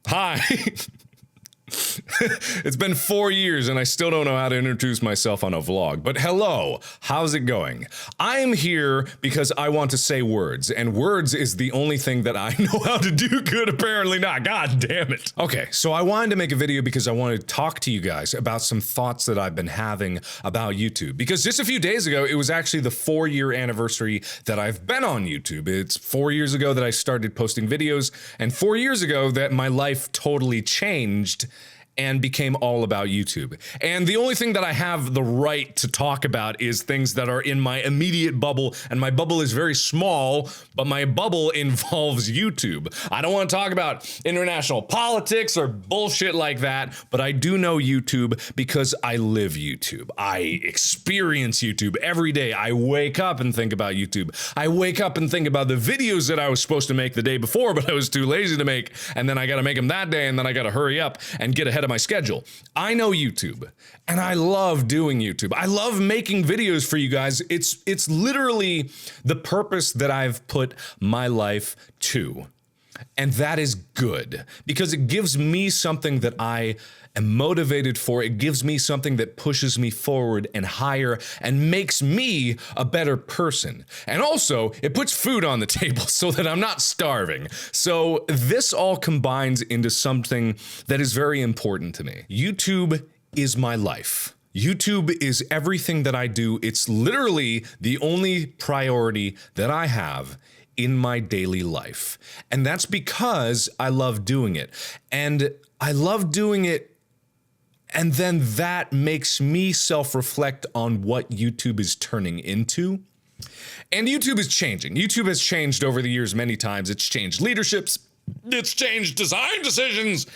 Hi. It's been 4 years and I still don't know how to introduce myself on a vlog, but hello, how's it going? I am here because I want to say words, and words is the only thing that I know how to do good, apparently not. God damn it. Okay, so I wanted to make a video because I wanted to talk to you guys about some thoughts that I've been having about YouTube, because just a few days ago, it was actually the 4-year anniversary that I've been on YouTube. It's 4 years ago that I started posting videos, and 4 years ago that my life totally changed and became all about YouTube. And the only thing that I have the right to talk about is things that are in my immediate bubble, and my bubble is very small, but my bubble involves YouTube. I don't want to talk about international politics or bullshit like that, but I do know YouTube because I live YouTube. I experience YouTube every day. I wake up and think about YouTube. I wake up and think about the videos that I was supposed to make the day before, but I was too lazy to make, and then I gotta make them that day, and then I gotta hurry up and get ahead of my schedule. I know YouTube, and I love doing YouTube. I love making videos for you guys. It's literally the purpose that I've put my life to. And that is good, because it gives me something that I am motivated for. It gives me something that pushes me forward and higher and makes me a better person. And also, it puts food on the table so that I'm not starving. So this all combines into something that is very important to me. YouTube is my life. YouTube is everything that I do. It's literally the only priority that I have in my daily life. And that's because I love doing it. And I love doing it, and then that makes me self-reflect on what YouTube is turning into. And YouTube is changing. YouTube has changed over the years many times. It's changed leaderships. It's changed design decisions.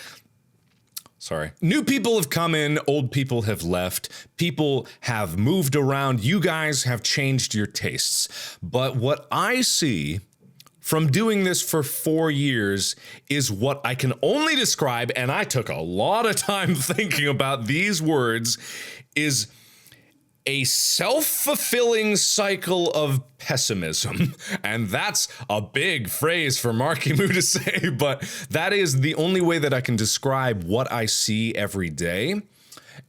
Sorry. New people have come in, old people have left, people have moved around, you guys have changed your tastes. But what I see from doing this for 4 years is what I can only describe, and I took a lot of time thinking about these words, is a self-fulfilling cycle of pessimism. And that's a big phrase for Marky Moo to say, but that is the only way that I can describe what I see every day.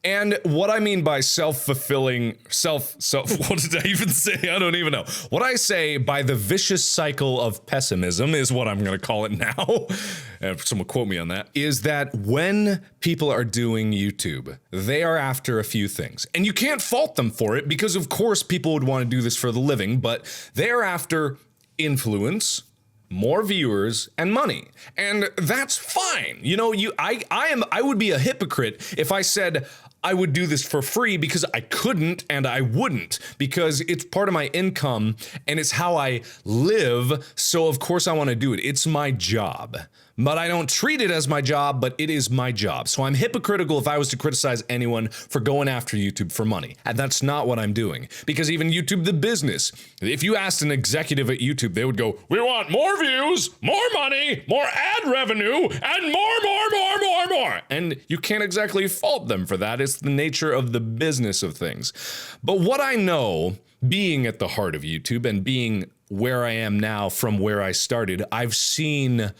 And what I mean by self-fulfilling, what did I even say? I don't even know. What I say by the vicious cycle of pessimism is what I'm going to call it now. Someone quote me on that. Is that when people are doing YouTube, they are after a few things. And you can't fault them for it, because of course people would want to do this for the living, but they're after influence, more viewers, and money. And that's fine. You know, I would be a hypocrite if I said I would do this for free, because I couldn't and I wouldn't, because it's part of my income and it's how I live. So of course I want to do it. It's my job. But I don't treat it as my job, but it is my job. So I'm hypocritical if I was to criticize anyone for going after YouTube for money. And that's not what I'm doing. Because even YouTube, the business, if you asked an executive at YouTube, they would go, we want more views, more money, more ad revenue, and more. And you can't exactly fault them for that. It's the nature of the business of things. But what I know, being at the heart of YouTube and being where I am now from where I started, I've seen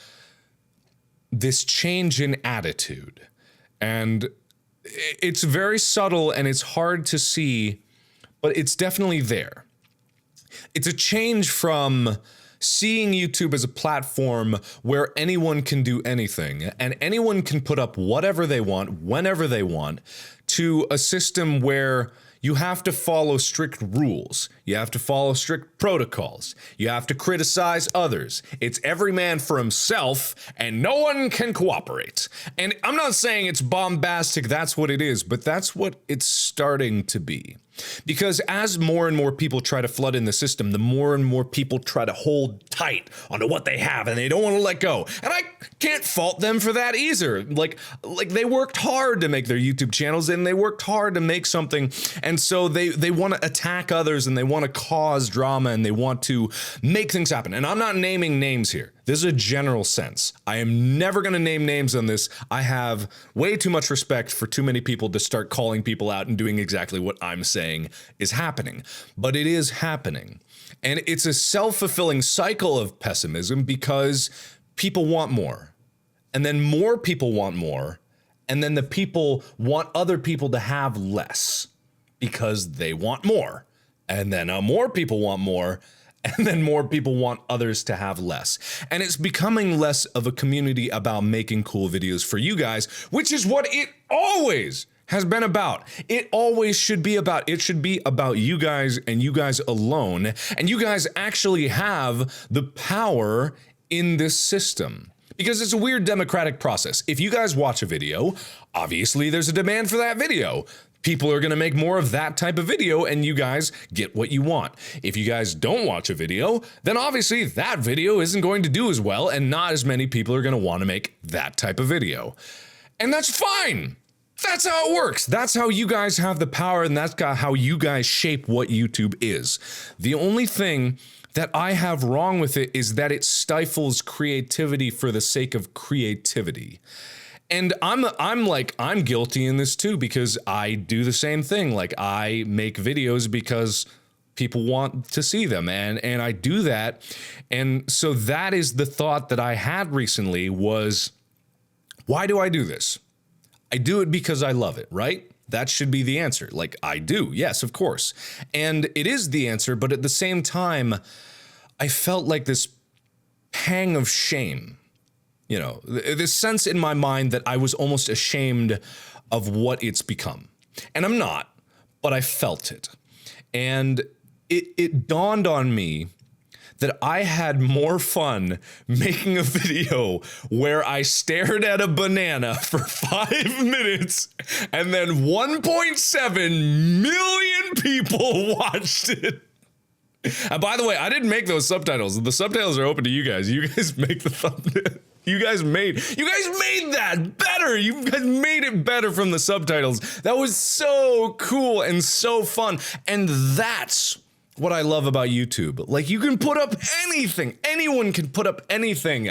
this change in attitude, and it's very subtle and it's hard to see, but it's definitely there. It's a change from seeing YouTube as a platform where anyone can do anything and anyone can put up whatever they want, whenever they want, to a system where you have to follow strict rules. You have to follow strict protocols. You have to criticize others. It's every man for himself, and no one can cooperate. And I'm not saying it's bombastic, that's what it is, but that's what it's starting to be. Because as more and more people try to flood in the system, the more and more people try to hold tight onto what they have, and they don't want to let go. And I can't fault them for that either. Like they worked hard to make their YouTube channels, and they worked hard to make something. And so they want to attack others, and they want to cause drama, and they want to make things happen. And I'm not naming names here. This is a general sense. I am never going to name names on this. I have way too much respect for too many people to start calling people out and doing exactly what I'm saying is happening. But it is happening. And it's a self-fulfilling cycle of pessimism because people want more. and then more people want more, and then the people want other people to have less because they want more, and then more people want more, and then more people want others to have less. And it's becoming less of a community about making cool videos for you guys, which is what it always has been about. It always should be about. It should be about you guys and you guys alone. And you guys actually have the power in this system. Because it's a weird democratic process. If you guys watch a video, obviously there's a demand for that video. People are gonna make more of that type of video and you guys get what you want. If you guys don't watch a video, then obviously that video isn't going to do as well and not as many people are gonna wanna make that type of video. And that's fine. That's how it works. That's how you guys have the power and that's how you guys shape what YouTube is. The only thing that I have wrong with it is that it stifles creativity for the sake of creativity. And I'm guilty in this too, because I do the same thing. Like I make videos because people want to see them and I do that. And so that is the thought that I had recently was, why do I do this? I do it because I love it, right? That should be the answer. Like I do. Yes, of course. And it is the answer, but at the same time, I felt like this pang of shame. You know, this sense in my mind that I was almost ashamed of what it's become. And I'm not, but I felt it. And it dawned on me that I had more fun making a video where I stared at a banana for 5 minutes and then 1.7 million people watched it. And by the way, I didn't make those subtitles. The subtitles are open to you guys. You guys make the thumbnail. You guys made that better. You guys made it better from the subtitles. That was so cool and so fun. And that's what I love about YouTube. Like you can put up anything. Anyone can put up anything.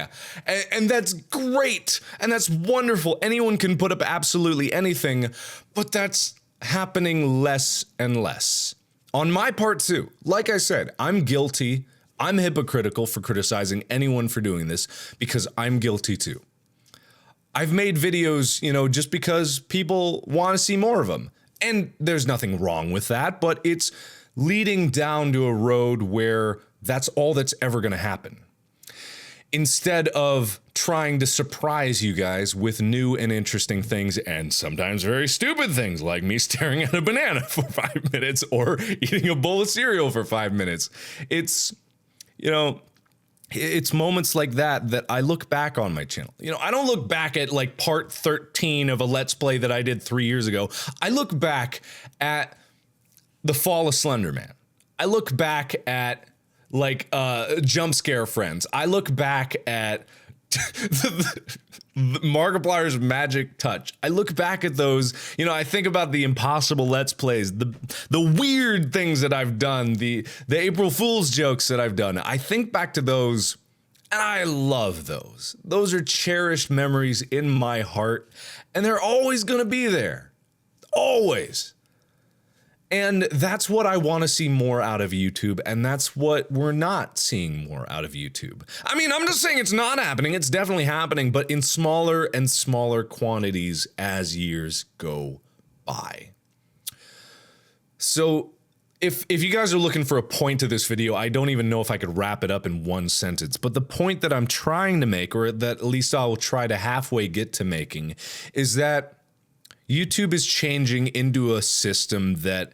And that's great. And that's wonderful. Anyone can put up absolutely anything, but that's happening less and less. On my part too, like I said, I'm guilty. I'm hypocritical for criticizing anyone for doing this because I'm guilty too. I've made videos, you know, just because people want to see more of them. And there's nothing wrong with that, but it's leading down to a road where that's all that's ever going to happen. Instead of trying to surprise you guys with new and interesting things and sometimes very stupid things like me staring at a banana for 5 minutes or eating a bowl of cereal for 5 minutes. It's, you know, it's moments like that that I look back on my channel. You know, I don't look back at like part 13 of a Let's Play that I did 3 years ago. I look back at the fall of Slender Man. I look back at like Jump Scare Friends. I look back at Markiplier's Magic Touch. I look back at those, you know, I think about the impossible Let's Plays, the weird things that I've done, the April Fool's jokes that I've done. I think back to those and I love those. Those are cherished memories in my heart and they're always gonna be there. Always. And that's what I want to see more out of YouTube, and that's what we're not seeing more out of YouTube. I mean, I'm just saying it's not happening. It's definitely happening, but in smaller and smaller quantities as years go by. So if you guys are looking for a point to this video, I don't even know if I could wrap it up in one sentence, but the point that I'm trying to make, or that at least I'll try to halfway get to making, is that YouTube is changing into a system that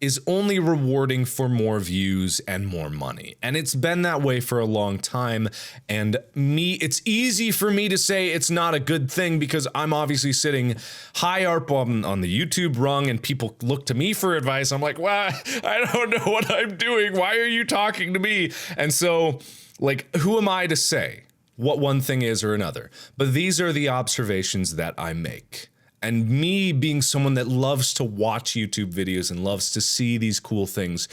is only rewarding for more views and more money. And it's been that way for a long time. And it's easy for me to say it's not a good thing because I'm obviously sitting high up on the YouTube rung and people look to me for advice. I'm like, well, I don't know what I'm doing. Why are you talking to me? And so, like, who am I to say what one thing is or another? But these are the observations that I make. And me being someone that loves to watch YouTube videos and loves to see these cool things,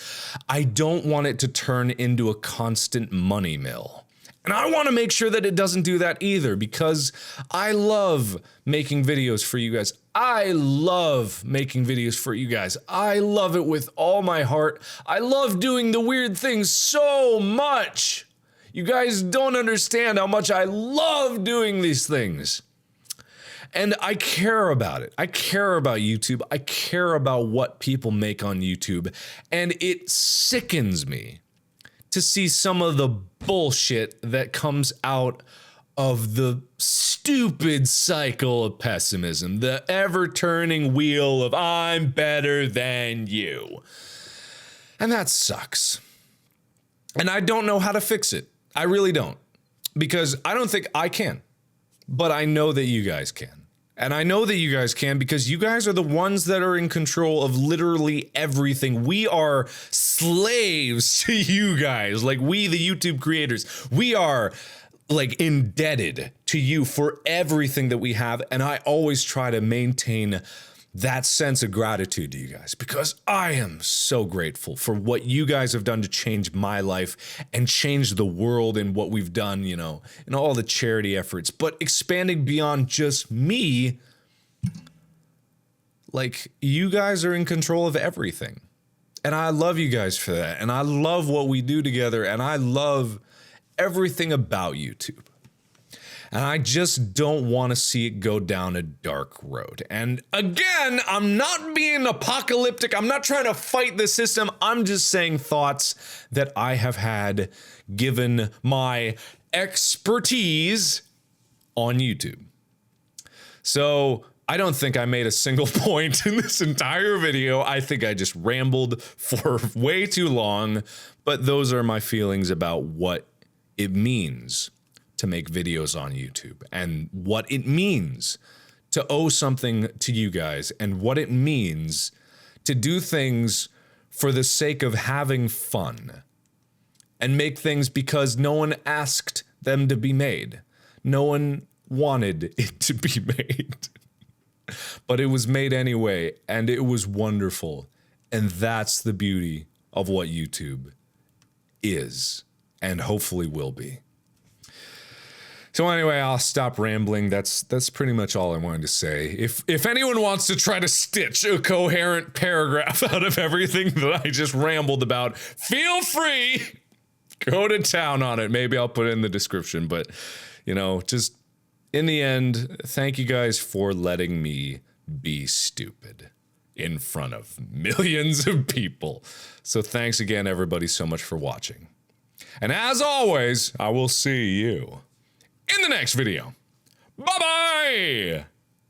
I don't want it to turn into a constant money mill. And I want to make sure that it doesn't do that either because I love making videos for you guys. I love making videos for you guys. I love it with all my heart. I love doing the weird things so much. You guys don't understand how much I love doing these things. And I care about it. I care about YouTube. I care about what people make on YouTube. And it sickens me to see some of the bullshit that comes out of the stupid cycle of pessimism, the ever-turning wheel of I'm better than you. And that sucks. And I don't know how to fix it. I really don't. Because I don't think I can. But I know that you guys can. And I know that you guys can because you guys are the ones that are in control of literally everything. We are slaves to you guys. Like we, the YouTube creators, we are like indebted to you for everything that we have. And I always try to maintain that sense of gratitude to you guys because I am so grateful for what you guys have done to change my life and change the world and what we've done, you know, and all the charity efforts, but expanding beyond just me. Like you guys are in control of everything. And I love you guys for that. And I love what we do together. And I love everything about YouTube. And I just don't want to see it go down a dark road. And again, I'm not being apocalyptic. I'm not trying to fight the system. I'm just saying thoughts that I have had given my expertise on YouTube. So I don't think I made a single point in this entire video. I think I just rambled for way too long. But those are my feelings about what it means to make videos on YouTube and what it means to owe something to you guys and what it means to do things for the sake of having fun and make things because no one asked them to be made. No one wanted it to be made, but it was made anyway and it was wonderful. And that's the beauty of what YouTube is and hopefully will be. So anyway, I'll stop rambling. That's pretty much all I wanted to say. If anyone wants to try to stitch a coherent paragraph out of everything that I just rambled about, feel free. Go to town on it. Maybe I'll put it in the description. But, you know, just in the end, thank you guys for letting me be stupid in front of millions of people. So thanks again, everybody, so much for watching. And as always, I will see you in the next video. Bye-bye!